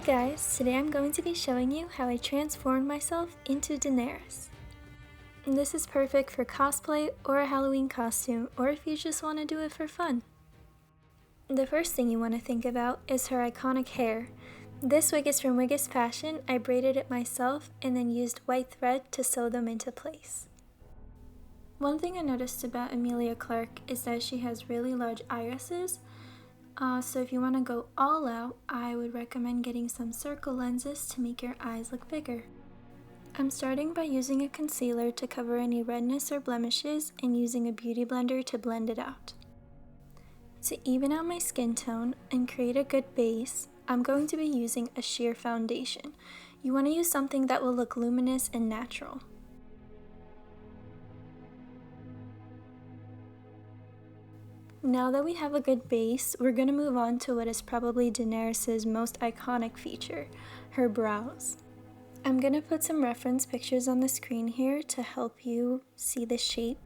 guys, today I'm going to be showing you how I transformed myself into Daenerys. This is perfect for cosplay or a Halloween costume, or if you just want to do it for fun. The first thing you want to think about is her iconic hair. This wig is from Wiggest Fashion. I braided it myself and then used white thread to sew them into place. One thing I noticed about Emilia Clarke is that she has really large irises. So if you want to go all out, I would recommend getting some circle lenses to make your eyes look bigger. I'm starting by using a concealer to cover any redness or blemishes and using a beauty blender to blend it out. To even out my skin tone and create a good base, I'm going to be using a sheer foundation. You want to use something that will look luminous and natural. Now that we have a good base, we're going to move on to what is probably Daenerys' most iconic feature, her brows. I'm going to put some reference pictures on the screen here to help you see the shape.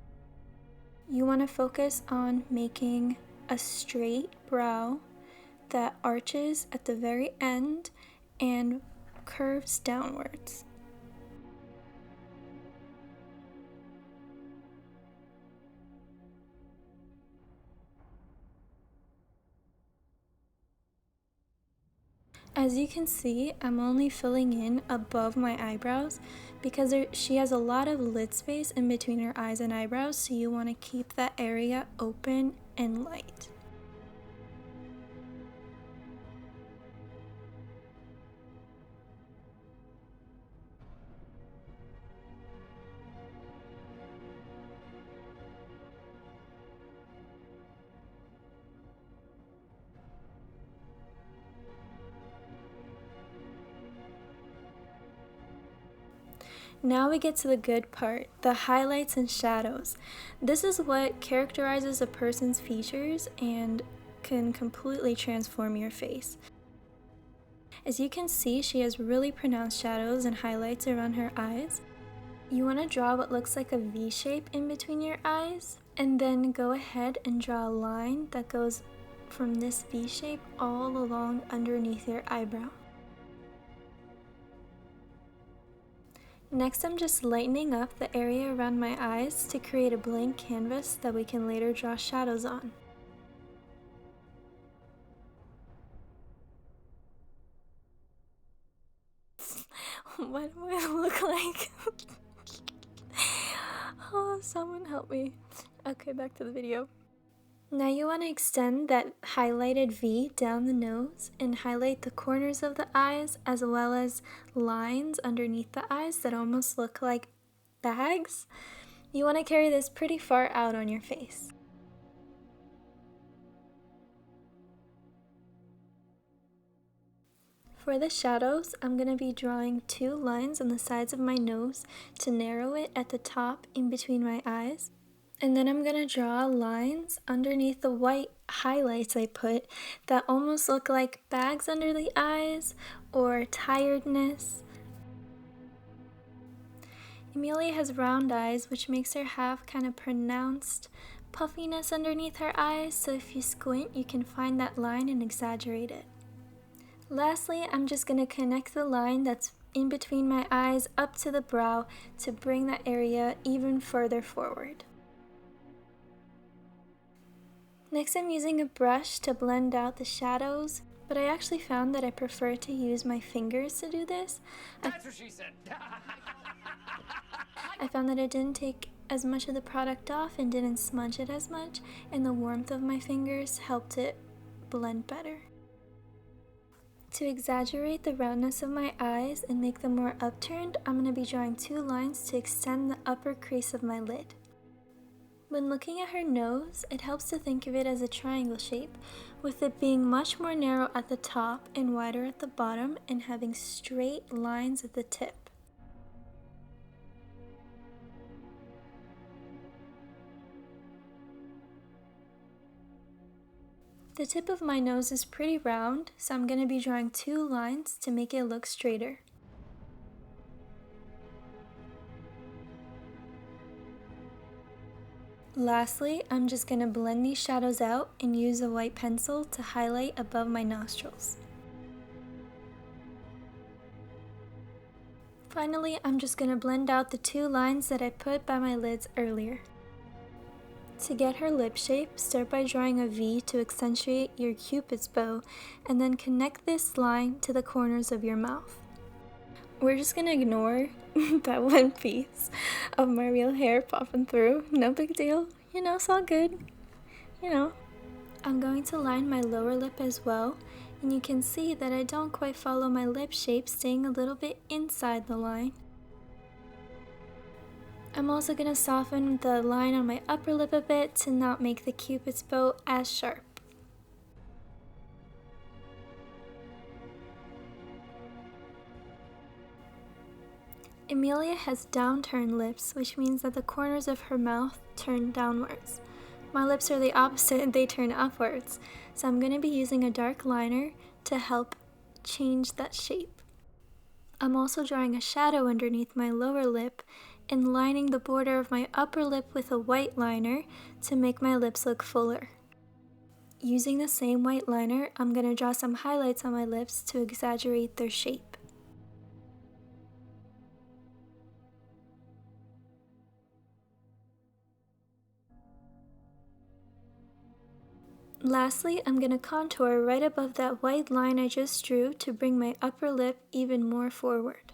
You want to focus on making a straight brow that arches at the very end and curves downwards. As you can see, I'm only filling in above my eyebrows because she has a lot of lid space in between her eyes and eyebrows, so you want to keep that area open and light. Now we get to the good part, the highlights and shadows. This is what characterizes a person's features and can completely transform your face. As you can see, she has really pronounced shadows and highlights around her eyes. You want to draw what looks like a V shape in between your eyes, and then go ahead and draw a line that goes from this V shape all along underneath your eyebrow. Next, I'm just lightening up the area around my eyes to create a blank canvas that we can later draw shadows on. What do I look like? Oh, someone help me. Okay, back to the video. Now you want to extend that highlighted V down the nose and highlight the corners of the eyes as well as lines underneath the eyes that almost look like bags. You want to carry this pretty far out on your face. For the shadows, I'm going to be drawing two lines on the sides of my nose to narrow it at the top in between my eyes. And then I'm going to draw lines underneath the white highlights I put that almost look like bags under the eyes or tiredness. Emilia has round eyes, which makes her have kind of pronounced puffiness underneath her eyes, so if you squint, you can find that line and exaggerate it. Lastly, I'm just going to connect the line that's in between my eyes up to the brow to bring that area even further forward. Next, I'm using a brush to blend out the shadows, but I actually found that I prefer to use my fingers to do this. That's what she said. I found that it didn't take as much of the product off and didn't smudge it as much, and the warmth of my fingers helped it blend better. To exaggerate the roundness of my eyes and make them more upturned, I'm going to be drawing two lines to extend the upper crease of my lid. When looking at her nose, it helps to think of it as a triangle shape, with it being much more narrow at the top and wider at the bottom and having straight lines at the tip. The tip of my nose is pretty round, so I'm going to be drawing two lines to make it look straighter. Lastly, I'm just going to blend these shadows out and use a white pencil to highlight above my nostrils. Finally, I'm just going to blend out the two lines that I put by my lids earlier. To get her lip shape, start by drawing a V to accentuate your cupid's bow, and then connect this line to the corners of your mouth. We're just going to ignore that one piece of my real hair popping through. No big deal. You know, it's all good. You know. I'm going to line my lower lip as well, and you can see that I don't quite follow my lip shape, staying a little bit inside the line. I'm also going to soften the line on my upper lip a bit to not make the cupid's bow as sharp. Emilia has downturned lips, which means that the corners of her mouth turn downwards. My lips are the opposite, they turn upwards. So I'm going to be using a dark liner to help change that shape. I'm also drawing a shadow underneath my lower lip and lining the border of my upper lip with a white liner to make my lips look fuller. Using the same white liner, I'm going to draw some highlights on my lips to exaggerate their shape. Lastly, I'm going to contour right above that white line I just drew to bring my upper lip even more forward.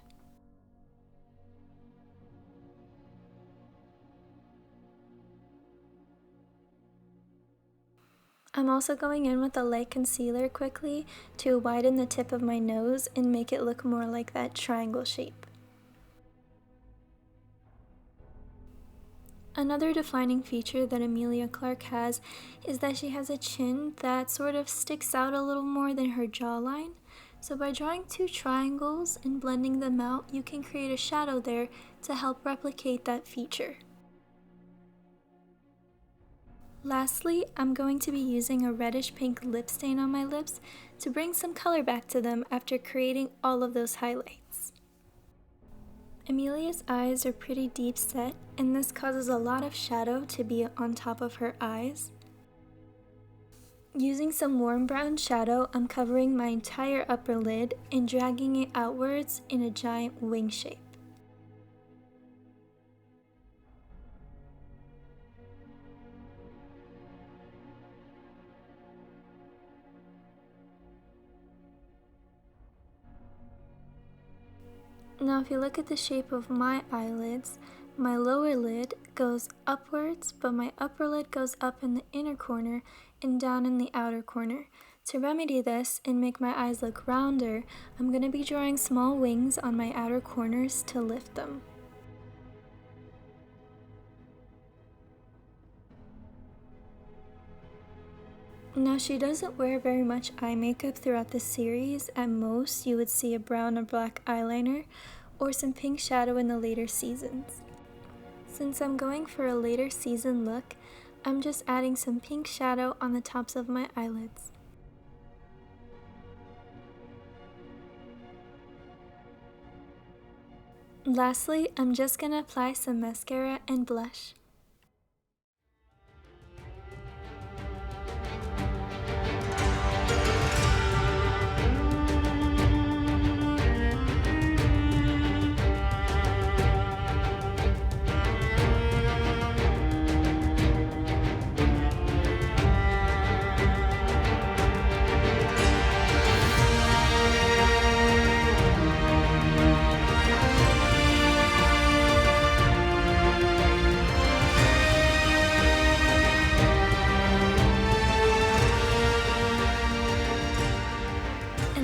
I'm also going in with a light concealer quickly to widen the tip of my nose and make it look more like that triangle shape. Another defining feature that Emilia Clarke has is that she has a chin that sort of sticks out a little more than her jawline. So by drawing two triangles and blending them out, you can create a shadow there to help replicate that feature. Lastly, I'm going to be using a reddish pink lip stain on my lips to bring some color back to them after creating all of those highlights. Emilia's eyes are pretty deep set, and this causes a lot of shadow to be on top of her eyes. Using some warm brown shadow, I'm covering my entire upper lid and dragging it outwards in a giant wing shape. Now if you look at the shape of my eyelids, my lower lid goes upwards, but my upper lid goes up in the inner corner and down in the outer corner. To remedy this and make my eyes look rounder, I'm going to be drawing small wings on my outer corners to lift them. Now she doesn't wear very much eye makeup throughout the series. At most, you would see a brown or black eyeliner or some pink shadow in the later seasons. Since I'm going for a later season look, I'm just adding some pink shadow on the tops of my eyelids. Lastly, I'm just going to apply some mascara and blush.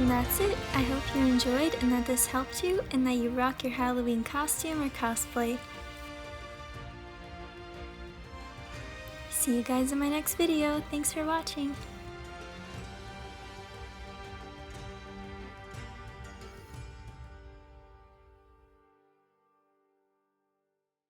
That's it. I hope you enjoyed and that this helped you and that you rock your Halloween costume or cosplay. See you guys in my next video. Thanks for watching.